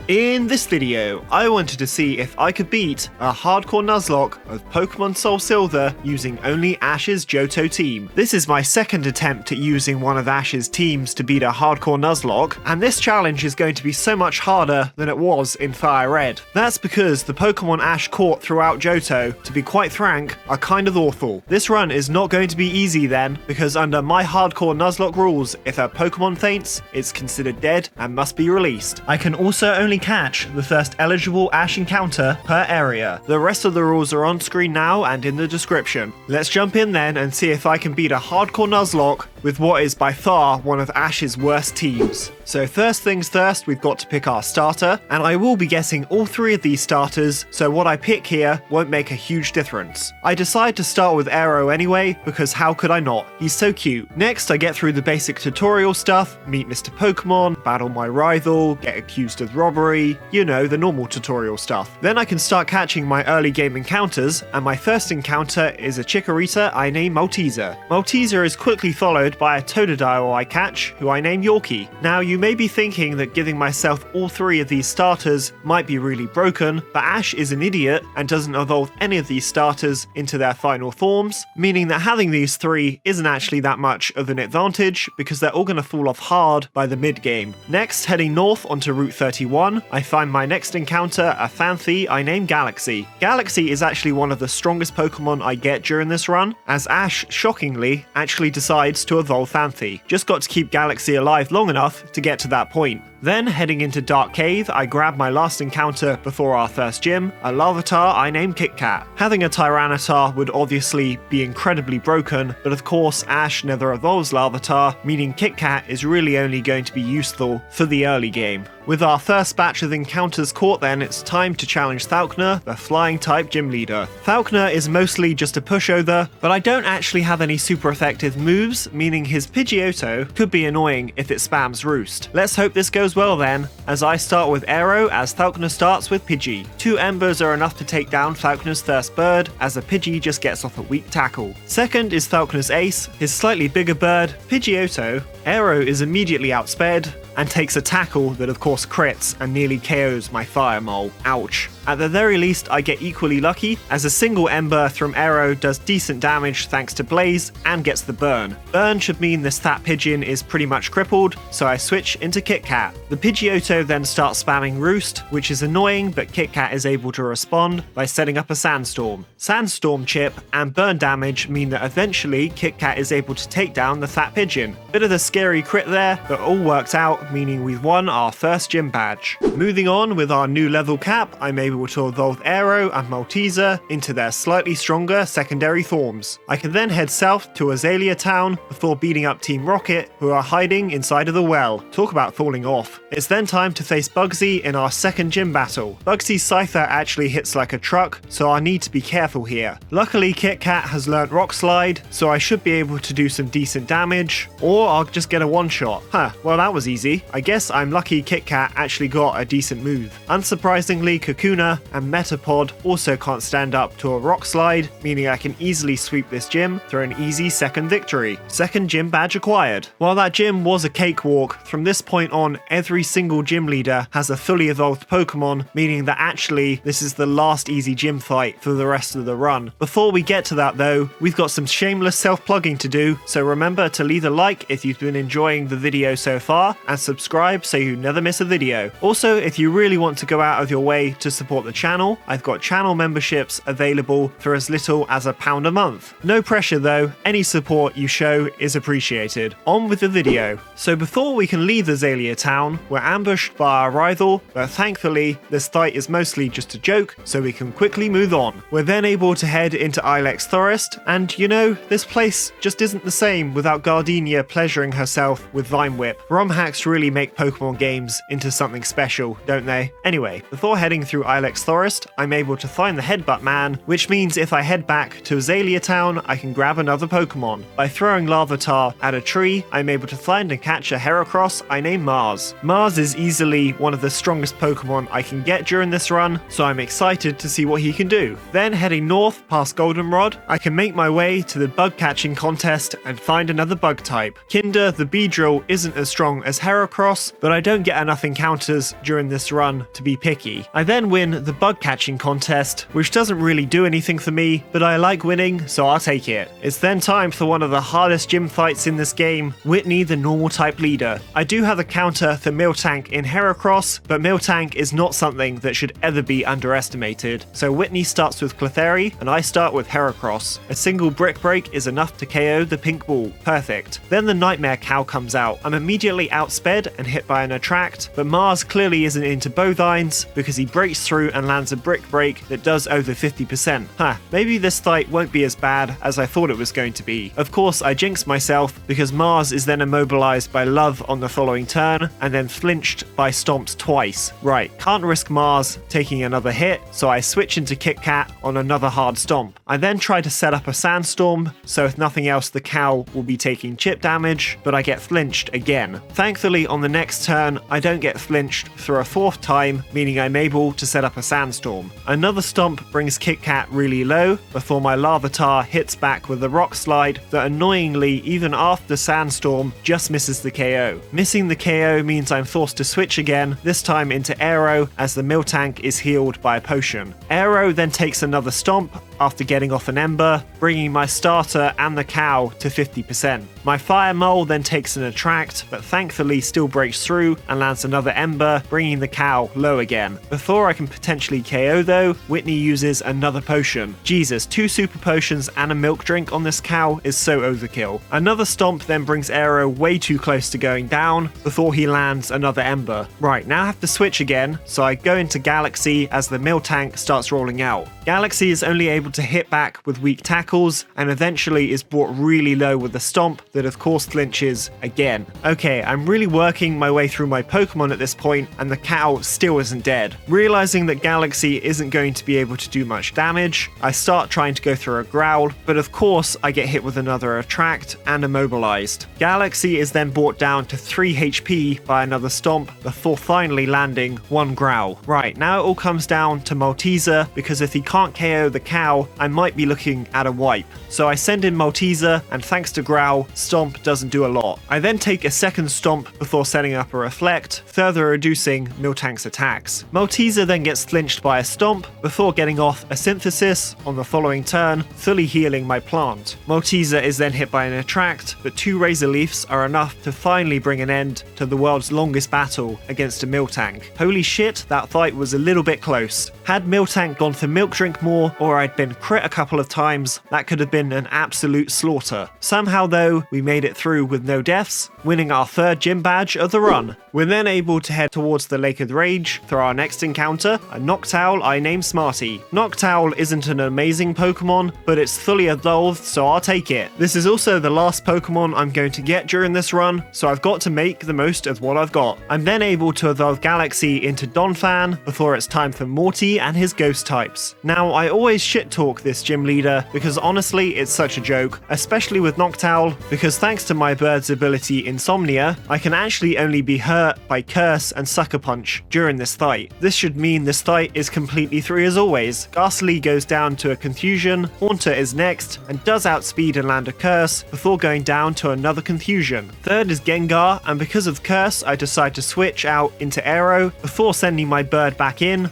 In this video, I wanted to see if I could beat a hardcore Nuzlocke of Pokemon SoulSilver using only Ash's Johto team. This is my second attempt at using one of Ash's teams to beat a hardcore Nuzlocke, and this challenge is going to be so much harder than it was in Fire Red. That's because the Pokemon Ash caught throughout Johto, to be quite frank, are kind of awful. This run is not going to be easy then, because under my hardcore Nuzlocke rules, if a Pokemon faints, it's considered dead and must be released. I can also only catch the first eligible Ash encounter per area. The rest of the rules are on screen now and in the description. Let's jump in then and see if I can beat a hardcore Nuzlocke with what is by far one of Ash's worst teams. So first things first, we've got to pick our starter, and I will be getting all three of these starters, so what I pick here won't make a huge difference. I decide to start with Aero anyway, because how could I not? He's so cute. Next, I get through the basic tutorial stuff, meet Mr. Pokemon, battle my rival, get accused of robbery, you know, the normal tutorial stuff. Then I can start catching my early game encounters, and my first encounter is a Chikorita I name Malteser. Malteser is quickly followed by a Totodile I catch, who I name Yorkie. Now you may be thinking that giving myself all three of these starters might be really broken, but Ash is an idiot and doesn't evolve any of these starters into their final forms, meaning that having these three isn't actually that much of an advantage because they're all going to fall off hard by the mid game. Next, heading north onto Route 31, I find my next encounter a Phanpy I name Galaxy. Galaxy is actually one of the strongest Pokemon I get during this run, as Ash, shockingly, actually decides to evolve Phanpy. Just got to keep Galaxy alive long enough to get to that point. Then, heading into Dark Cave, I grab my last encounter before our first gym, a Larvitar I name Kit Kat. Having a Tyranitar would obviously be incredibly broken, but of course Ash never evolves Larvitar, meaning Kit Kat is really only going to be useful for the early game. With our first batch of encounters caught then, it's time to challenge Falkner, the flying type gym leader. Falkner is mostly just a pushover, but I don't actually have any super effective moves, meaning his Pidgeotto could be annoying if it spams Roost. Let's hope this goes well then, as I start with Aero as Falkner starts with Pidgey. 2 Embers are enough to take down Falkner's first bird, as a Pidgey just gets off a weak tackle. Second is Falkner's ace, his slightly bigger bird, Pidgeotto. Aero is immediately outsped, and takes a tackle that of course crits and nearly KOs my Fire Mole. Ouch. At the very least, I get equally lucky, as a single Ember from Aero does decent damage thanks to Blaze and gets the burn. Burn should mean this fat pigeon is pretty much crippled, so I switch into Kit Kat. The Pidgeotto then starts spamming Roost, which is annoying, but Kit Kat is able to respond by setting up a Sandstorm. Sandstorm chip and burn damage mean that eventually Kit Kat is able to take down the fat pigeon. Bit of a scary crit there, but all worked out, meaning we've won our first gym badge. Moving on with our new level cap, I'm able to evolve Aero and Malteser into their slightly stronger secondary forms. I can then head south to Azalea Town before beating up Team Rocket, who are hiding inside of the well. Talk about falling off. It's then time to face Bugsy in our second gym battle. Bugsy's Scyther actually hits like a truck, so I need to be careful here. Luckily, Kit Kat has learnt Rock Slide, so I should be able to do some decent damage, or I'll just get a one-shot. Well that was easy. I guess I'm lucky Kit Kat actually got a decent move. Unsurprisingly, Kakuna and Metapod also can't stand up to a Rock Slide, meaning I can easily sweep this gym for an easy second victory. Second gym badge acquired. While that gym was a cakewalk, from this point on every single gym leader has a fully evolved Pokemon, meaning that actually this is the last easy gym fight for the rest of the run. Before we get to that though, we've got some shameless self-plugging to do, so remember to leave a like if you've been enjoying the video so far, and subscribe so you never miss a video. Also, if you really want to go out of your way to support the channel, I've got channel memberships available for as little as £1 a month. No pressure though, any support you show is appreciated. On with the video. So before we can leave Azalea Town, we're ambushed by our rival, but thankfully this fight is mostly just a joke, so we can quickly move on. We're then able to head into Ilex Forest, and you know, this place just isn't the same without Gardenia pleasuring herself with Vine Whip. ROM hacks really make Pokemon games into something special, don't they? Anyway, before heading through Ilex Forest, I'm able to find the Headbutt Man, which means if I head back to Azalea Town, I can grab another Pokemon. By throwing Larvitar at a tree, I'm able to find and catch a Heracross I name Mars. Mars is easily one of the strongest Pokemon I can get during this run, so I'm excited to see what he can do. Then heading north past Goldenrod, I can make my way to the bug catching contest and find another bug type. Kinder the Beedrill isn't as strong as Heracross, Heracross, but I don't get enough encounters during this run to be picky. I then win the bug catching contest, which doesn't really do anything for me, but I like winning, so I'll take it. It's then time for one of the hardest gym fights in this game, Whitney the normal type leader. I do have a counter for Miltank in Heracross, but Miltank is not something that should ever be underestimated. So Whitney starts with Clefairy, and I start with Heracross. A single Brick Break is enough to KO the pink ball. Perfect. Then the Nightmare Cow comes out. I'm immediately outsped and hit by an Attract, but Mars clearly isn't into Bovines because he breaks through and lands a Brick Break that does over 50%. Maybe this fight won't be as bad as I thought it was going to be. Of course, I jinxed myself because Mars is then immobilized by Love on the following turn and then flinched by Stomps twice. Right, can't risk Mars taking another hit, so I switch into Kit Kat on another hard stomp. I then try to set up a Sandstorm, so if nothing else the cow will be taking chip damage, but I get flinched again. Thankfully on the next turn I don't get flinched for a fourth time, meaning I'm able to set up a Sandstorm. Another stomp brings Kit Kat really low before my Larvitar hits back with a Rock Slide that annoyingly, even after Sandstorm, just misses the KO. Missing the KO means I'm forced to switch again, this time into Aero as the Miltank is healed by a potion. Aero then takes another stomp after getting off an Ember, bringing my starter and the cow to 50%. My Fire Mole then takes an Attract, but thankfully still breaks through and lands another Ember, bringing the cow low again. Before I can potentially KO though, Whitney uses another potion. Jesus, 2 super potions and a milk drink on this cow is so overkill. Another stomp then brings Aero way too close to going down before he lands another Ember. Right, now I have to switch again, so I go into Galaxy as the Miltank starts rolling out. Galaxy is only able to hit back with weak tackles and eventually is brought really low with a stomp that of course flinches again. Okay, I'm really working my way through my Pokemon at this point and the cow still isn't dead. Realizing that Galaxy isn't going to be able to do much damage, I start trying to go through a Growl, but of course I get hit with another Attract and immobilized. Galaxy is then brought down to 3 HP by another stomp before finally landing 1 Growl. Right, now it all comes down to Malteser because if he can't KO the cow, I might be looking at a wipe. So I send in Malteser, and thanks to Growl, Stomp doesn't do a lot. I then take a second Stomp before setting up a Reflect, further reducing Miltank's attacks. Malteser then gets flinched by a Stomp before getting off a Synthesis on the following turn, fully healing my plant. Malteser is then hit by an Attract, but 2 Razor Leafs are enough to finally bring an end to the world's longest battle against a Miltank. Holy shit, that fight was a little bit close. Had Miltank gone for Milk Drink more, or I'd been crit a couple of times, that could have been an absolute slaughter. Somehow though, we made it through with no deaths, winning our 3rd gym badge of the run. We're then able to head towards the Lake of Rage for our next encounter, a Noctowl I named Smarty. Noctowl isn't an amazing Pokemon, but it's fully evolved, so I'll take it. This is also the last Pokemon I'm going to get during this run, so I've got to make the most of what I've got. I'm then able to evolve Galaxy into Donphan before it's time for Morty and his ghost types. Now, I always shit talk this gym leader because honestly it's such a joke, especially with Noctowl, because thanks to my bird's ability Insomnia, I can actually only be hurt by Curse and Sucker Punch during this fight. This should mean this fight is completely free as always. Ghastly goes down to a Confusion, Haunter is next and does outspeed and land a Curse before going down to another Confusion. Third is Gengar, and because of Curse I decide to switch out into Aero before sending my bird back in.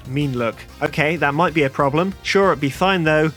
Mean look. Okay, that might be a problem. Sure, it'd be fine though.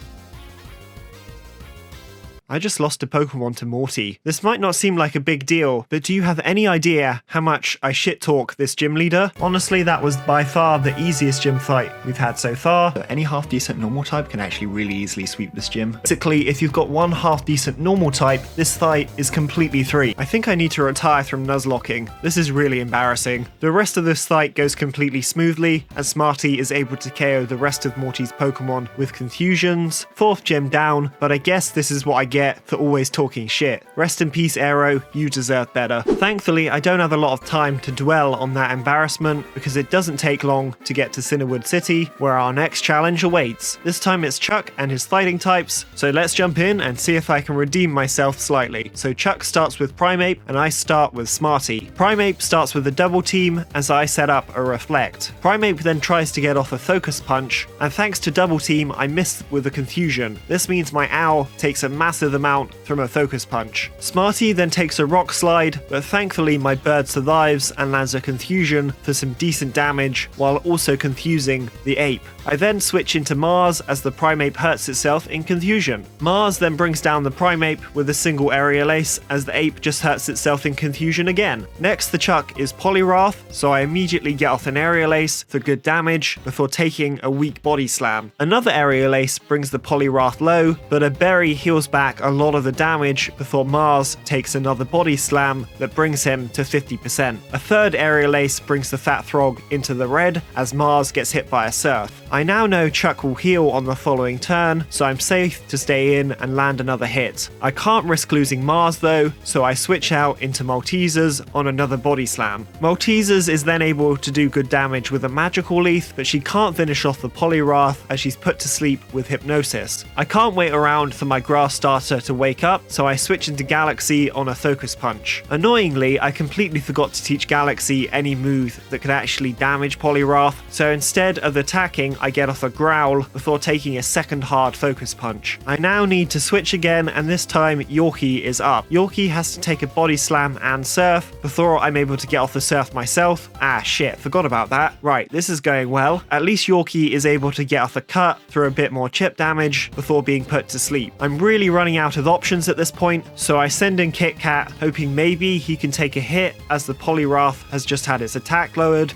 I just lost a Pokemon to Morty. This might not seem like a big deal, but do you have any idea how much I shit talk this gym leader? Honestly, that was by far the easiest gym fight we've had so far. Any half decent normal type can actually really easily sweep this gym. Basically, if you've got one half decent normal type, this fight is completely free. I think I need to retire from Nuzlocking. This is really embarrassing. The rest of this fight goes completely smoothly, and Smarty is able to KO the rest of Morty's Pokemon with Confusions. 4th gym down, but I guess this is what I get for always talking shit. Rest in peace, Aero, you deserve better. Thankfully, I don't have a lot of time to dwell on that embarrassment because it doesn't take long to get to Cinnawood City, where our next challenge awaits. This time it's Chuck and his fighting types, so let's jump in and see if I can redeem myself slightly. So Chuck starts with Primeape and I start with Smarty. Primeape starts with a double team as I set up a Reflect. Primeape then tries to get off a Focus Punch, and thanks to double team I miss with a Confusion. This means my Owl takes a massive massive amount from a focus punch. Smarty then takes a rock slide, but thankfully my bird survives and lands a confusion for some decent damage while also confusing the ape. I then switch into Mars as the Primeape hurts itself in confusion. Mars then brings down the Primeape with a single aerial ace as the ape just hurts itself in confusion again. Next the Chuck is Poliwrath, so I immediately get off an aerial ace for good damage before taking a weak body slam. Another aerial ace brings the Poliwrath low, but a berry heals back a lot of the damage before Mars takes another body slam that brings him to 50%. A third aerial ace brings the Fat Throg into the red as Mars gets hit by a Surf. I now know Chuck will heal on the following turn, so I'm safe to stay in and land another hit. I can't risk losing Mars though, so I switch out into Maltesers on another body slam. Maltesers is then able to do good damage with a magical leaf, but she can't finish off the Poliwrath as she's put to sleep with hypnosis. I can't wait around for my grass starter to wake up, so I switch into Galaxy on a focus punch. Annoyingly, I completely forgot to teach Galaxy any move that could actually damage Poliwrath, so instead of attacking, I get off a growl before taking a second hard focus punch. I now need to switch again, and this time Yorkie is up. Yorkie has to take a body slam and surf before I'm able to get off the surf myself. Ah shit, forgot about that. Right, this is going well. At least Yorkie is able to get off a cut through a bit more chip damage before being put to sleep. I'm really running out of options at this point, so I send in Kit Kat, hoping maybe he can take a hit as the Poliwrath has just had its attack lowered.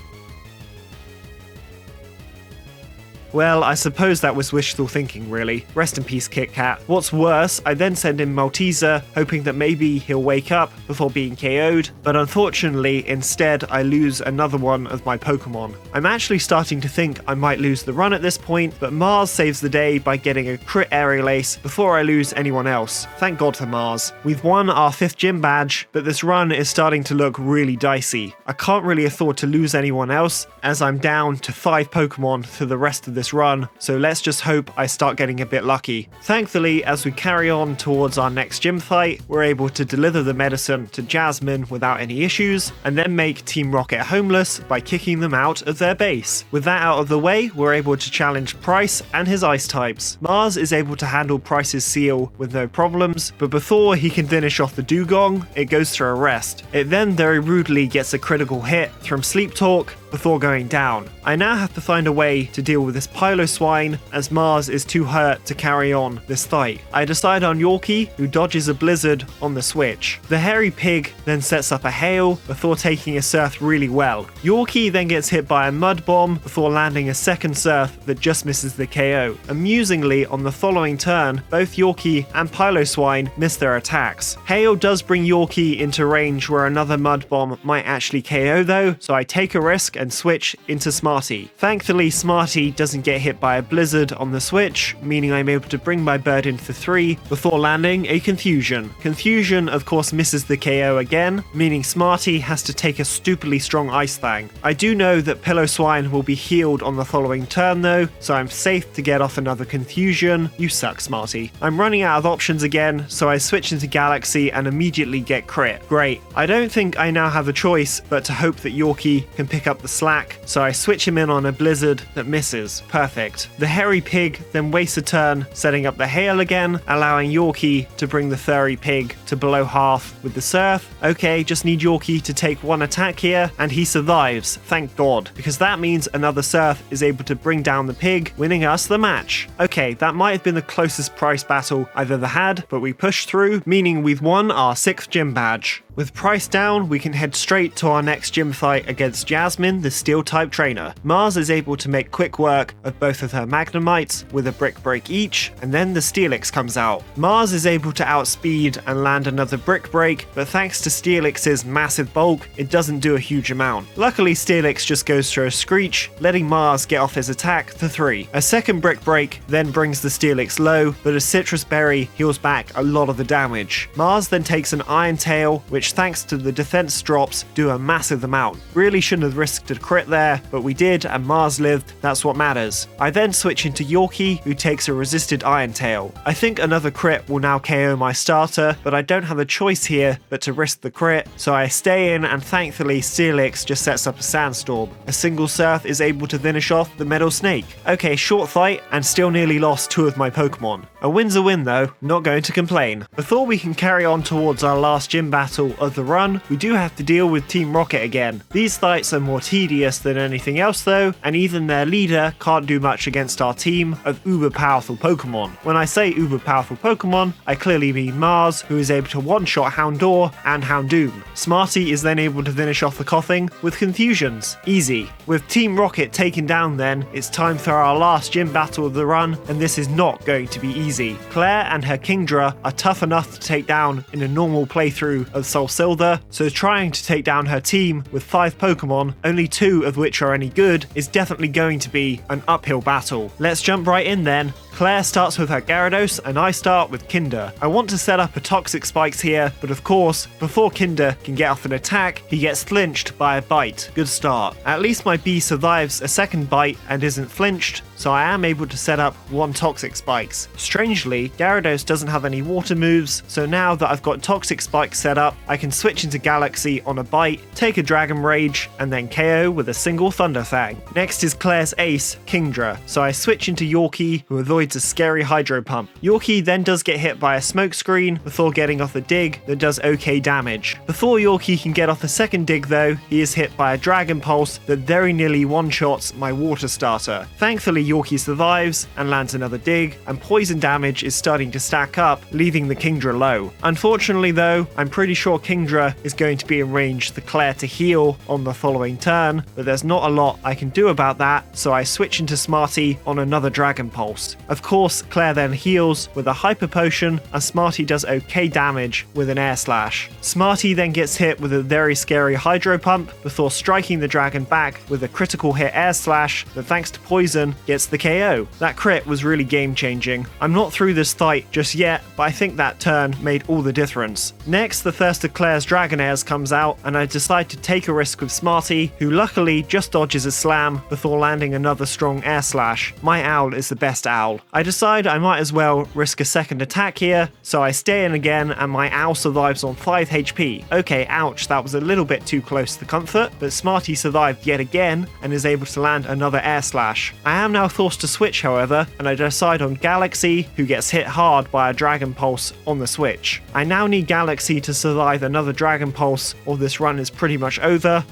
Well, I suppose that was wishful thinking, really. Rest in peace, Kit Kat. What's worse, I then send in Malteser, hoping that maybe he'll wake up before being KO'd, but unfortunately, instead, I lose another one of my Pokémon. I'm actually starting to think I might lose the run at this point, but Mars saves the day by getting a crit aerial ace before I lose anyone else. Thank God for Mars. We've won our 5th gym badge, but this run is starting to look really dicey. I can't really afford to lose anyone else, as I'm down to 5 Pokémon for the rest of this run, so let's just hope I start getting a bit lucky. Thankfully, as we carry on towards our next gym fight, we're able to deliver the medicine to Jasmine without any issues, and then make Team Rocket homeless by kicking them out of their base. With that out of the way, we're able to challenge Price and his ice types. Mars is able to handle Price's seal with no problems, but before he can finish off the Dugong, it goes through a rest. It then very rudely gets a critical hit from Sleep Talk before going down. I now have to find a way to deal with this Piloswine as Mars is too hurt to carry on this fight. I decide on Yorkie, who dodges a blizzard on the switch. The hairy pig then sets up a hail before taking a surf really well. Yorkie then gets hit by a mud bomb before landing a second surf that just misses the KO. Amusingly, on the following turn, both Yorkie and Piloswine miss their attacks. Hail does bring Yorkie into range where another mud bomb might actually KO though, so I take a risk and switch into Smarty. Thankfully, Smarty doesn't get hit by a blizzard on the switch, meaning I'm able to bring my bird in for 3 before landing a Confusion. Confusion of course misses the KO again, meaning Smarty has to take a stupidly strong Ice Fang. I do know that Piloswine will be healed on the following turn though, so I'm safe to get off another Confusion. You suck, Smarty. I'm running out of options again, so I switch into Galaxy and immediately get crit. Great. I don't think I now have a choice but to hope that Yorkie can pick up the slack, so I switch him in on a blizzard that misses. Perfect. The hairy pig then wastes a turn setting up the hail again, allowing Yorkie to bring the furry pig to below half with the surf. Okay, just need Yorkie to take 1 attack here, and he survives, thank God, because that means another surf is able to bring down the pig, winning us the match. Okay, that might have been the closest Price battle I've ever had, but we pushed through, meaning we've won our 6th gym badge. With Price down, we can head straight to our next gym fight against Jasmine, the Steel-type trainer. Mars is able to make quick work of both of her Magnemites with a Brick Break each, and then the Steelix comes out. Mars is able to outspeed and land another Brick Break, but thanks to Steelix's massive bulk, it doesn't do a huge amount. Luckily, Steelix just goes through a Screech, letting Mars get off his attack for 3. A second Brick Break then brings the Steelix low, but a Citrus Berry heals back a lot of the damage. Mars then takes an Iron Tail, which which thanks to the defense drops do a massive amount. Really shouldn't have risked a crit there, but we did and Mars lived, that's what matters. I then switch into Yorkie, who takes a resisted Iron Tail. I think another crit will now KO my starter, but I don't have a choice here but to risk the crit, so I stay in and thankfully Steelix just sets up a Sandstorm. A single Surf is able to finish off the Metal Snake. Okay, short fight and still nearly lost 2 of my Pokemon. A win's a win though, not going to complain. Before we can carry on towards our last gym battle of the run, we do have to deal with Team Rocket again. These fights are more tedious than anything else though, and even their leader can't do much against our team of uber powerful Pokemon. When I say uber powerful Pokemon, I clearly mean Mars, who is able to one-shot Houndour and Houndoom. Smarty is then able to finish off the Koffing with Confusions. Easy. With Team Rocket taken down then, it's time for our last gym battle of the run, and this is not going to be easy. Claire and her Kingdra are tough enough to take down in a normal playthrough of SoulSilver, so trying to take down her team with 5 Pokemon, only 2 of which are any good, is definitely going to be an uphill battle. Let's jump right in then. Claire starts with her Gyarados and I start with Kinder. I want to set up a Toxic Spikes here, but of course, before Kinder can get off an attack, he gets flinched by a bite. Good start. At least my bee survives a second bite and isn't flinched, so I am able to set up 1 Toxic Spikes. Strangely, Gyarados doesn't have any water moves, so now that I've got Toxic Spikes set up, I can switch into Galaxy on a bite, take a Dragon Rage, and then KO with a single Thunder Fang. Next is Claire's ace, Kingdra, so I switch into Yorkie, who avoids a scary Hydro Pump. Yorkie then does get hit by a Smoke Screen before getting off a dig that does okay damage. Before Yorkie can get off the second dig though, he is hit by a Dragon Pulse that very nearly one-shots my Water Starter. Thankfully Yorkie survives and lands another dig, and poison damage is starting to stack up, leaving the Kingdra low. Unfortunately though, I'm pretty sure Kingdra is going to be in range for Claire to heal on the following turn, but there's not a lot I can do about that, so I switch into Smarty on another Dragon Pulse. Of course, Claire then heals with a Hyper Potion, and Smarty does okay damage with an Air Slash. Smarty then gets hit with a very scary Hydro Pump before striking the dragon back with a critical hit Air Slash that, thanks to poison, gets the KO. That crit was really game changing. I'm not through this fight just yet, but I think that turn made all the difference. Next, the first of Claire's Dragonairs comes out, and I decide to take a risk with Smarty, who luckily just dodges a slam before landing another strong Air Slash. My owl is the best owl. I decide I might as well risk a second attack here, so I stay in again and my owl survives on 5 HP. Okay, ouch, that was a little bit too close to comfort, but Smarty survived yet again and is able to land another Air Slash. I am now forced to switch however, and I decide on Galaxy, who gets hit hard by a Dragon Pulse on the switch. I now need Galaxy to survive another Dragon Pulse or this run is pretty much over.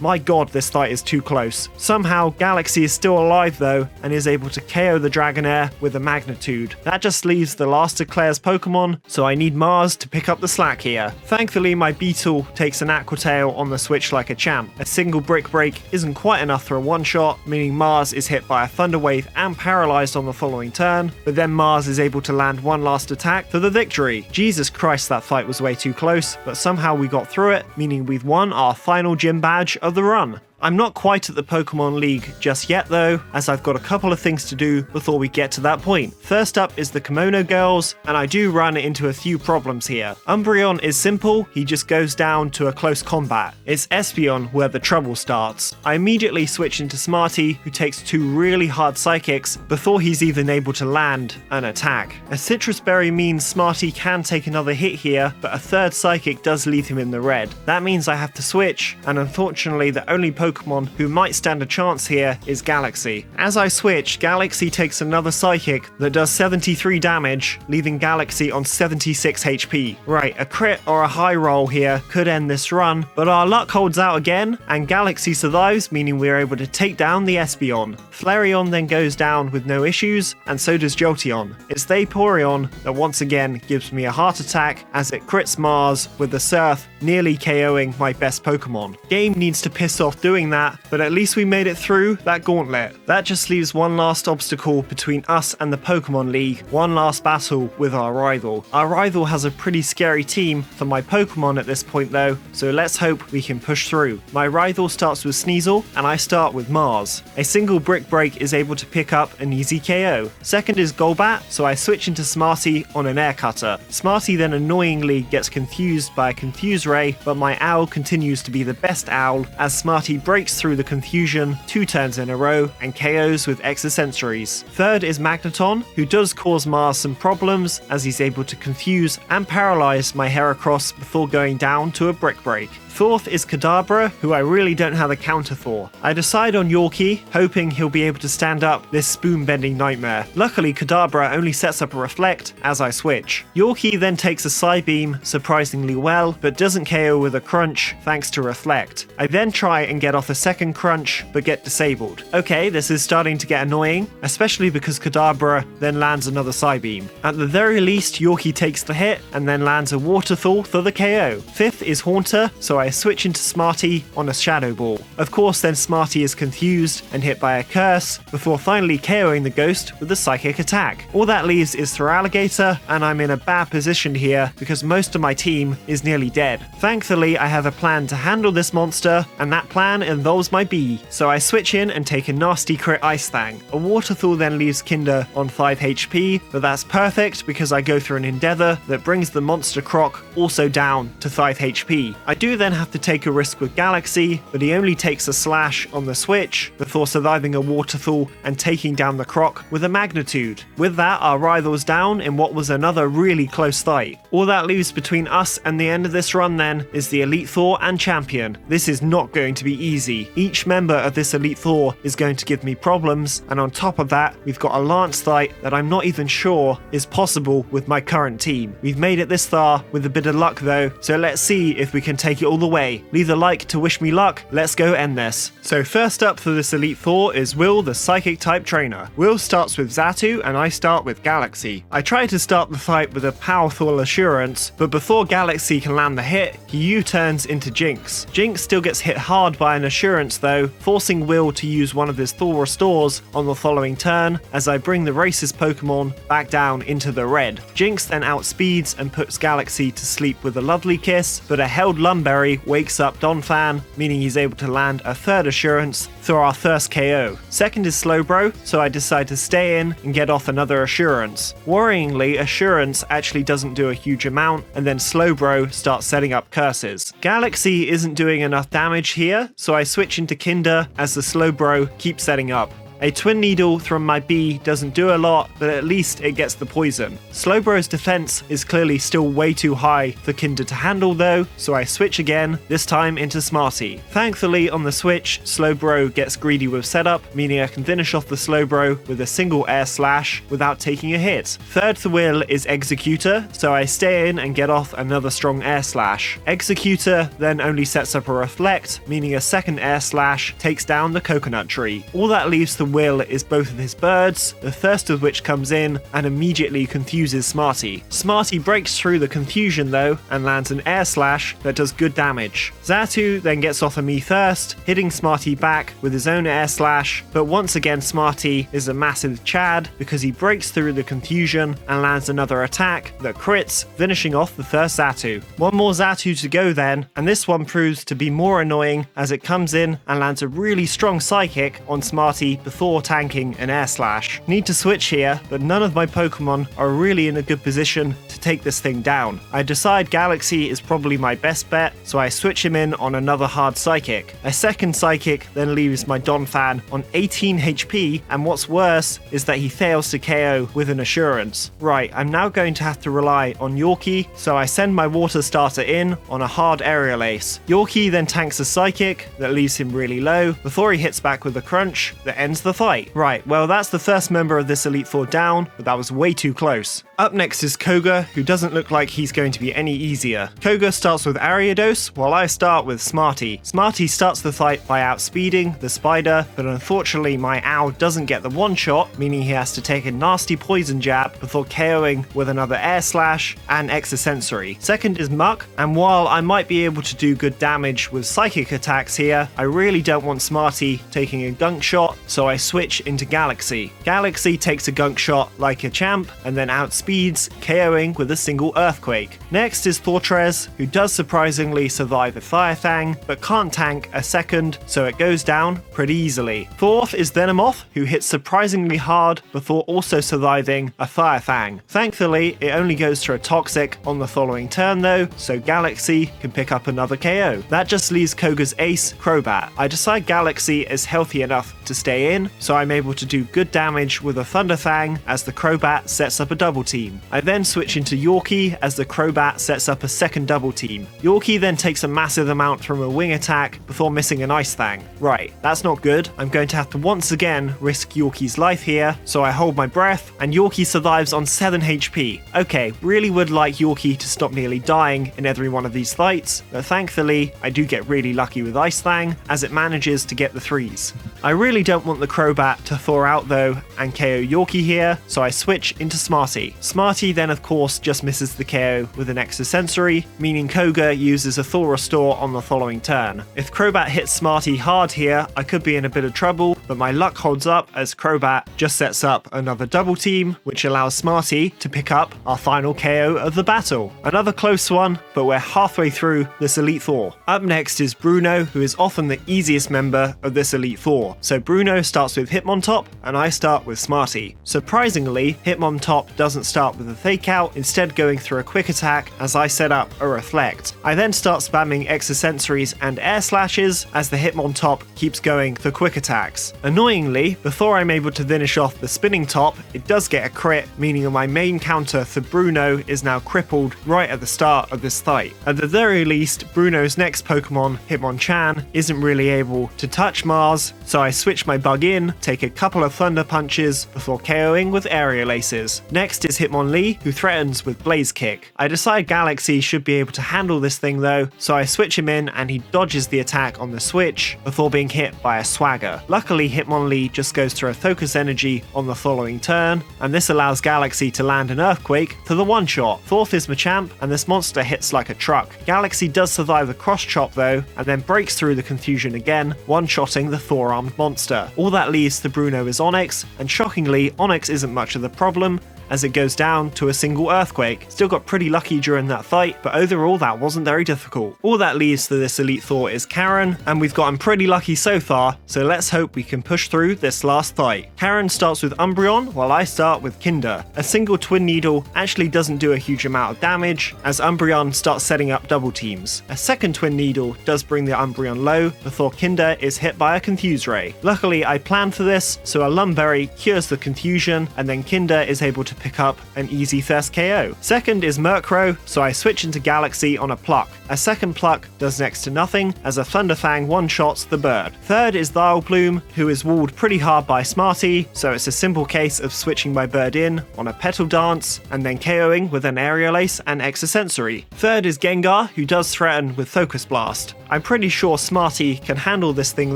My god, this fight is too close. Somehow, Galaxy is still alive though, and is able to KO the Dragonair with a Magnitude. That just leaves the last of Claire's Pokemon, so I need Mars to pick up the slack here. Thankfully, my Beetle takes an Aqua Tail on the switch like a champ. A single Brick Break isn't quite enough for a one-shot, meaning Mars is hit by a Thunder Wave and paralyzed on the following turn, but then Mars is able to land one last attack for the victory. Jesus Christ, that fight was way too close, but somehow we got through it, meaning we've won our final gym badge of the run. I'm not quite at the Pokemon League just yet though, as I've got a couple of things to do before we get to that point. First up is the Kimono Girls, and I do run into a few problems here. Umbreon is simple, he just goes down to a close combat. It's Espeon where the trouble starts. I immediately switch into Smarty, who takes 2 really hard Psychics before he's even able to land an attack. A Citrus Berry means Smarty can take another hit here, but a 3rd Psychic does leave him in the red. That means I have to switch, and unfortunately the only Pokemon who might stand a chance here is Galaxy. As I switch, Galaxy takes another Psychic that does 73 damage, leaving Galaxy on 76 HP. Right, a crit or a high roll here could end this run, but our luck holds out again, and Galaxy survives, meaning we're able to take down the Espeon. Flareon then goes down with no issues, and so does Jolteon. It's Vaporeon that once again gives me a heart attack as it crits Mars with the Surf, nearly KOing my best Pokemon. Game needs to piss off doing doing that, but at least we made it through that gauntlet. That just leaves one last obstacle between us and the Pokemon League, one last battle with our rival. Our rival has a pretty scary team for my Pokemon at this point though, so let's hope we can push through. My rival starts with Sneasel, and I start with Mars. A single Brick Break is able to pick up an easy KO. Second is Golbat, so I switch into Smarty on an Air Cutter. Smarty then annoyingly gets confused by a Confuse Ray, but my Owl continues to be the best Owl as Smarty breaks through the confusion 2 turns in a row and KOs with Extrasensories. Third is Magneton, who does cause Mars some problems as he's able to confuse and paralyze my Heracross before going down to a Brick Break. Fourth is Kadabra, who I really don't have a counter for. I decide on Yorkie, hoping he'll be able to stand up this spoon-bending nightmare. Luckily, Kadabra only sets up a Reflect as I switch. Yorkie then takes a Psybeam surprisingly well, but doesn't KO with a Crunch thanks to Reflect. I then try and get off a second Crunch, but get disabled. Okay, this is starting to get annoying, especially because Kadabra then lands another Psybeam. At the very least, Yorkie takes the hit and then lands a Water Thaw for the KO. Fifth is Haunter, so I switch into Smarty on a Shadow Ball. Of course, then Smarty is confused and hit by a Curse, before finally KOing the Ghost with a Psychic Attack. All that leaves is Feraligatr, and I'm in a bad position here because most of my team is nearly dead. Thankfully, I have a plan to handle this monster, and that plan involves my bee, so I switch in and take a nasty crit Ice Fang. A Water Thaw then leaves Kinder on 5 HP, but that's perfect because I go through an Endeavor that brings the Monster Croc also down to 5 HP. I do then have to take a risk with Galaxy, but he only takes a slash on the switch before surviving a Water Thaw and taking down the Croc with a Magnitude. With that, our rival's down in what was another really close fight. All that leaves between us and the end of this run then is the Elite Four and Champion. This is not going to be easy. Each member of this Elite Four is going to give me problems, and on top of that, we've got a Lance fight that I'm not even sure is possible with my current team. We've made it this far with a bit of luck though, so let's see if we can take it all the way. Leave a like to wish me luck. Let's go end this. So first up for this Elite Four is Will, the Psychic type trainer. Will starts with Xatu and I start with Galaxy. I try to start the fight with a powerful Assurance, but before Galaxy can land the hit, he U-turns into Jinx. Jinx still gets hit hard by an Assurance though, forcing Will to use one of his Thor Restores on the following turn as I bring the racist Pokemon back down into the red. Jinx then outspeeds and puts Galaxy to sleep with a lovely kiss, but a held Lumberry wakes up Donphan, meaning he's able to land a third Assurance through our first KO. Second is Slowbro, so I decide to stay in and get off another Assurance. Worryingly, Assurance actually doesn't do a huge amount, and then Slowbro starts setting up curses. Galaxy isn't doing enough damage here, so I switch into Kinder as the Slowbro keeps setting up. A Twin Needle from my bee doesn't do a lot, but at least it gets the poison. Slowbro's defense is clearly still way too high for Kinder to handle though, so I switch again, this time into Smarty. Thankfully on the switch, Slowbro gets greedy with setup, meaning I can finish off the Slowbro with a single Air Slash without taking a hit. Third to Will is Executor, so I stay in and get off another strong Air Slash. Executor then only sets up a Reflect, meaning a second Air Slash takes down the Coconut Tree. All that leaves the Will is both of his birds, the first of which comes in and immediately confuses Smarty. Smarty breaks through the confusion though and lands an Air Slash that does good damage. Xatu then gets off of me first, hitting Smarty back with his own Air Slash, but once again Smarty is a massive Chad because he breaks through the confusion and lands another attack that crits, finishing off the first Xatu. One more Xatu to go then, and this one proves to be more annoying as it comes in and lands a really strong Psychic on Smarty before tanking an Air Slash. Need to switch here, but none of my Pokemon are really in a good position to take this thing down. I decide Galaxy is probably my best bet, so I switch him in on another hard Psychic. A second Psychic then leaves my Donphan on 18 HP, and what's worse is that he fails to KO with an Assurance. Right, I'm now going to have to rely on Yorkie, so I send my Water Starter in on a hard Aerial Ace. Yorkie then tanks a Psychic that leaves him really low before he hits back with a Crunch that ends the fight. Right, well that's the first member of this Elite Four down, but that was way too close. Up next is Koga, who doesn't look like he's going to be any easier. Koga starts with Ariados, while I start with Smarty. Smarty starts the fight by outspeeding the spider, but unfortunately my owl doesn't get the one-shot, meaning he has to take a nasty poison jab before KOing with another air slash and extrasensory. Second is Muck, and while I might be able to do good damage with psychic attacks here, I really don't want Smarty taking a gunk shot, so I switch into Galaxy. Galaxy takes a gunk shot like a champ, and then outspeeds, KOing with a single Earthquake. Next is Thortrez, who does surprisingly survive a Fire Fang, but can't tank a second, so it goes down pretty easily. Fourth is Venomoth, who hits surprisingly hard before also surviving a Fire Fang. Thankfully, it only goes through a Toxic on the following turn though, so Galaxy can pick up another KO. That just leaves Koga's ace, Crobat. I decide Galaxy is healthy enough to stay in, so I'm able to do good damage with a Thunder Fang as the Crobat sets up a double team. I then switch into Yorkie as the Crobat sets up a second double team. Yorkie then takes a massive amount from a wing attack before missing an Ice Fang. Right, that's not good. I'm going to have to once again risk Yorkie's life here, so I hold my breath, and Yorkie survives on 7 HP. Okay, really would like Yorkie to stop nearly dying in every one of these fights, but thankfully I do get really lucky with Ice Fang as it manages to get the 3s. I really don't want the Crobat to thaw out though and KO Yorkie here, so I switch into Smarty. Smarty then of course just misses the KO with an extrasensory, meaning Koga uses a Thaw Restore on the following turn. If Crobat hits Smarty hard here, I could be in a bit of trouble, but my luck holds up as Crobat just sets up another double team, which allows Smarty to pick up our final KO of the battle. Another close one, but we're halfway through this Elite Four. Up next is Bruno, who is often the easiest member of this Elite Four. So Bruno starts with Hitmontop, and I start with Smarty. Surprisingly, Hitmontop doesn't start with a Fake Out, instead going through a quick attack as I set up a Reflect. I then start spamming extrasensories and air slashes as the Hitmontop keeps going for quick attacks. Annoyingly, before I'm able to finish off the spinning top, it does get a crit, meaning my main counter for Bruno is now crippled right at the start of this fight. At the very least, Bruno's next Pokemon, Hitmonchan, isn't really able to touch Mars, so I switch my bug in, take a couple of Thunder Punches before KOing with Aerial Aces. Next is Hitmonlee, who threatens with Blaze Kick. I decide Galaxy should be able to handle this thing though, so I switch him in and he dodges the attack on the switch before being hit by a Swagger. Luckily, Hitmonlee just goes through a Focus Energy on the following turn, and this allows Galaxy to land an Earthquake for the one-shot. Fourth is Machamp, and this monster hits like a truck. Galaxy does survive the cross-chop though, and then breaks through the confusion again, one-shotting the Thor-armed monster. All that leaves to Bruno is Onix, and shockingly, Onix isn't much of the problem, as it goes down to a single Earthquake. Still got pretty lucky during that fight, but overall that wasn't very difficult. All that leaves to this Elite Four is Karen, and we've gotten pretty lucky so far, so let's hope we can push through this last fight. Karen starts with Umbreon, while I start with Kinder. A single Twin Needle actually doesn't do a huge amount of damage, as Umbreon starts setting up double teams. A second Twin Needle does bring the Umbreon low, before Kinder is hit by a Confuse Ray. Luckily I planned for this, so a Lumberry cures the confusion, and then Kinder is able to pick up an easy first KO. Second is Murkrow, so I switch into Galaxy on a Pluck. A second Pluck does next to nothing, as a Thunderfang one-shots the bird. Third is Vileplume, who is walled pretty hard by Smarty, so it's a simple case of switching my bird in on a Petal Dance, and then KOing with an Aerial Ace and Extrasensory. Third is Gengar, who does threaten with Focus Blast. I'm pretty sure Smarty can handle this thing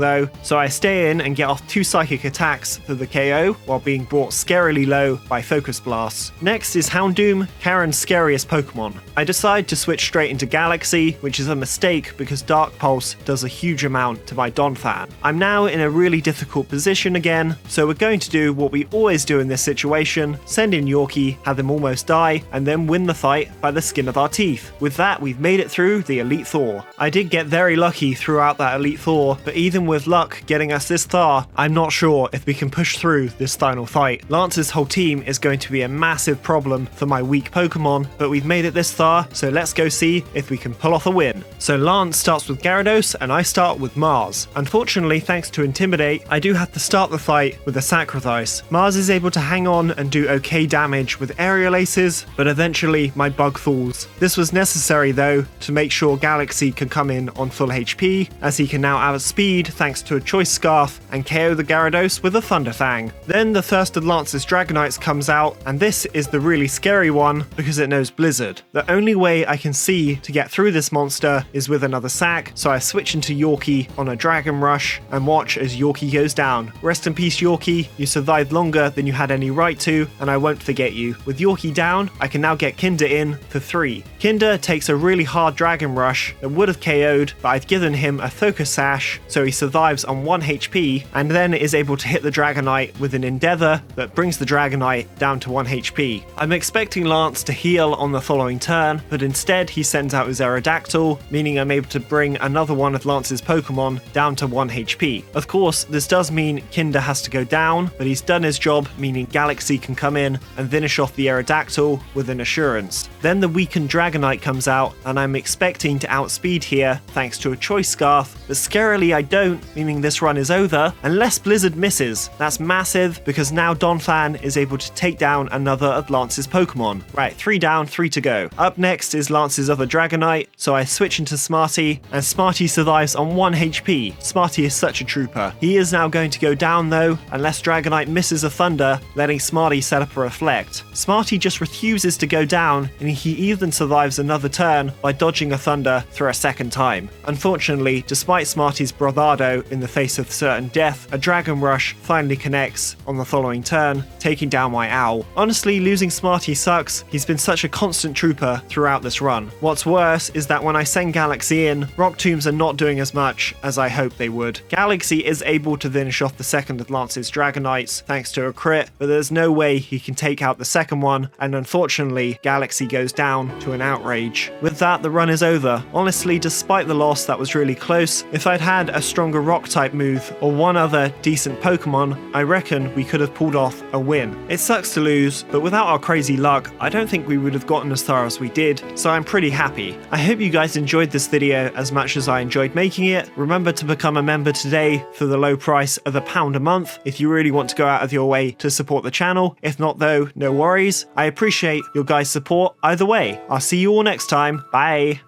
though, so I stay in and get off 2 psychic attacks for the KO, while being brought scarily low by Focus Blast. Next is Houndoom, Karen's scariest Pokemon. I decide to switch straight into Galaxy, which is a mistake because Dark Pulse does a huge amount to my Donphan. I'm now in a really difficult position again, so we're going to do what we always do in this situation, send in Yorkie, have him almost die, and then win the fight by the skin of our teeth. With that, we've made it through the Elite Four. I did get very lucky throughout that Elite Four, but even with luck getting us this far, I'm not sure if we can push through this final fight. Lance's whole team is going to be a massive problem for my weak Pokemon, but we've made it this far, so let's go see if we can pull off a win. So Lance starts with Gyarados, and I start with Mars. Unfortunately, thanks to Intimidate, I do have to start the fight with a Sacrifice. Mars is able to hang on and do okay damage with Aerial Aces, but eventually my bug falls. This was necessary though, to make sure Galaxy can come in on full HP, as he can now outspeed thanks to a Choice Scarf and KO the Gyarados with a Thunderfang. Then the first of Lance's Dragonites comes out, And this is the really scary one because it knows Blizzard. The only way I can see to get through this monster is with another sack, so I switch into Yorkie on a Dragon Rush and watch as Yorkie goes down. Rest in peace, Yorkie. You survived longer than you had any right to, and I won't forget you. With Yorkie down, I can now get Kinder in for 3. Kinder takes a really hard Dragon Rush that would have KO'd, but I've given him a Focus Sash, so he survives on 1 HP, and then is able to hit the Dragonite with an Endeavor that brings the Dragonite down to 1 HP. I'm expecting Lance to heal on the following turn, but instead he sends out his Aerodactyl, meaning I'm able to bring another one of Lance's Pokemon down to 1 HP. Of course, this does mean Kinder has to go down, but he's done his job, meaning Galaxy can come in and finish off the Aerodactyl with an Assurance. Then the weakened Dragonite comes out, and I'm expecting to outspeed here thanks to a Choice Scarf, but scarily I don't, meaning this run is over, unless Blizzard misses. That's massive, because now Donphan is able to take down another of Lance's Pokemon. Right, 3 down, 3 to go. Up next is Lance's other Dragonite, so I switch into Smarty, and Smarty survives on 1 HP. Smarty is such a trooper. He is now going to go down though, unless Dragonite misses a Thunder, letting Smarty set up a Reflect. Smarty just refuses to go down, and he even survives another turn by dodging a Thunder for a second time. Unfortunately, despite Smarty's bravado in the face of certain death, a Dragon Rush finally connects on the following turn, taking down my Owl. Honestly, losing Smarty sucks. He's been such a constant trooper throughout this run. What's worse is that when I send Galaxy in, Rock Tombs are not doing as much as I hoped they would. Galaxy is able to finish off the second of Lance's Dragonites thanks to a crit, but there's no way he can take out the second one, and unfortunately, Galaxy goes down to an Outrage. With that, the run is over. Honestly, despite the loss, that was really close. If I'd had a stronger rock type move or one other decent Pokemon, I reckon we could have pulled off a win. It sucks to lose, but without our crazy luck, I don't think we would have gotten as far as we did, so I'm pretty happy. I hope you guys enjoyed this video as much as I enjoyed making it. Remember to become a member today for the low price of £1 a month if you really want to go out of your way to support the channel. If not though, no worries. I appreciate your guys' support either way. I'll see you all next time. Bye!